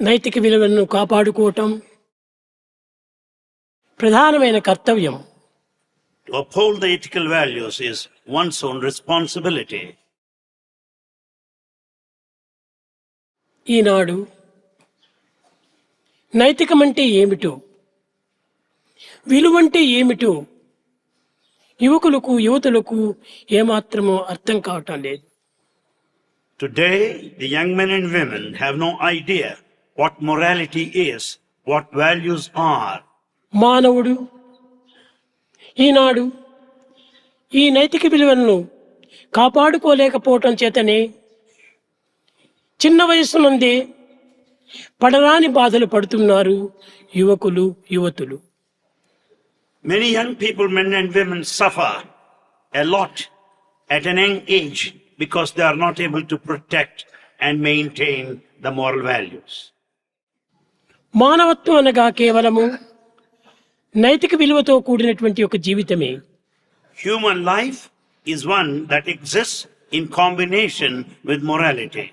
నైతిక విలువలను కాపాడుకోవటం ప్రధానమైన కర్తవ్యం. To uphold the ethical values is one's own responsibility. ఈనాడు నైతికమంటే ఏమిటో, విలువంటే ఏమిటో యువకులకు యువతులకు ఏమాత్రమో అర్థం కావటం లేదు. Today, the young men and women have no idea what morality is, what values are. మానవుడు ఈనాడు ఈ నైతిక విలువలను కాపాడుకోలేకపోవటం చేతనే చిన్న వయస్సు నుండే పడరాని బాధలు పడుతున్నారు యువకులు యువతులు. Many young people, men and women, suffer a lot at an young age because they are not able to protect and maintain the moral values. మానవత్వం అనగా కేవలము నైతిక విలువతో కూడినటువంటి ఒక జీవితమే. Human life is one that exists in combination with morality.